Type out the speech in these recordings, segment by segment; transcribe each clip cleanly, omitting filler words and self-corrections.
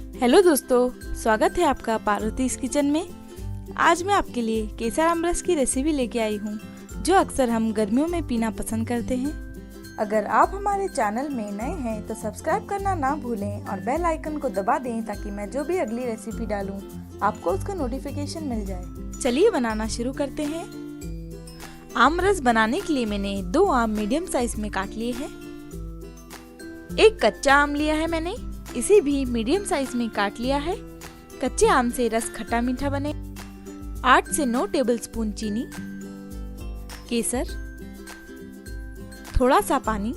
Hello दोस्तों, स्वागत है आपका पार्वतीज किचन में। आज मैं आपके लिए केसर आमरस की रेसिपी लेके आई हूँ, जो अक्सर हम गर्मियों में पीना पसंद करते हैं। अगर आप हमारे चैनल में नए हैं तो सब्सक्राइब करना ना भूलें और बेल आइकन को दबा दें ताकि मैं जो भी अगली रेसिपी डालूं आपको उसका नोटिफिकेशन मिल जाए। चलिए बनाना शुरू करते हैं। आमरस बनाने के लिए मैंने 2 आम मीडियम साइज में काट लिए हैं। एक कच्चा आम लिया है मैंने, इसे भी मीडियम साइज में काट लिया है। कच्चे आम से रस खट्टा मीठा बने। 8 से 9 टेबलस्पून चीनी, केसर, थोड़ा सा पानी।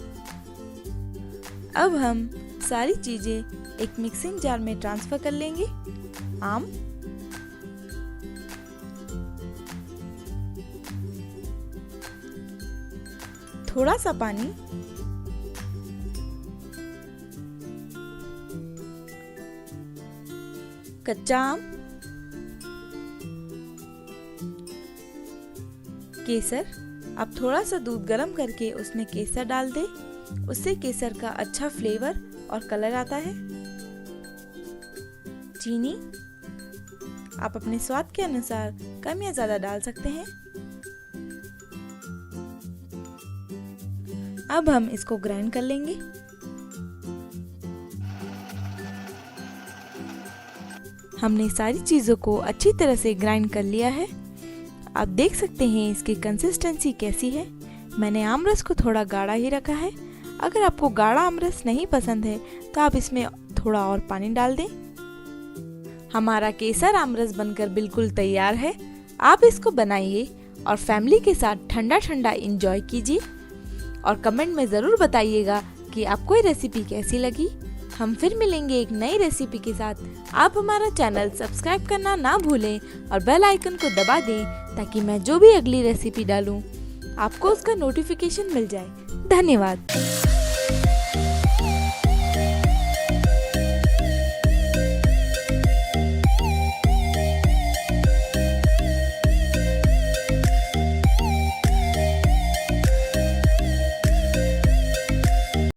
अब हम सारी चीजें एक मिक्सिंग जार में ट्रांसफर कर लेंगे। आम, थोड़ा सा पानी, कच्चा आम, केसर। अब थोड़ा सा दूध गर्म करके उसमें केसर डाल दें, उससे केसर का अच्छा फ्लेवर और कलर आता है। चीनी आप अपने स्वाद के अनुसार कम या ज्यादा डाल सकते हैं। अब हम इसको ग्राइंड कर लेंगे। हमने सारी चीजों को अच्छी तरह से ग्राइंड कर लिया है। आप देख सकते हैं इसकी कंसिस्टेंसी कैसी है। मैंने आमरस को थोड़ा गाढ़ा ही रखा है। अगर आपको गाढ़ा आमरस नहीं पसंद है तो आप इसमें थोड़ा और पानी डाल दें। हमारा केसर आमरस बनकर बिल्कुल तैयार है। आप इसको बनाइए और फैमिली के साथ ठंडा ठंडा एंजॉय कीजिए और कमेंट में ज़रूर बताइएगा कि आपको ये रेसिपी कैसी लगी। हम फिर मिलेंगे एक नई रेसिपी के साथ। आप हमारा चैनल सब्सक्राइब करना ना भूलें और बेल आइकन को दबा दें ताकि मैं जो भी अगली रेसिपी डालूं आपको उसका नोटिफिकेशन मिल जाए। धन्यवाद।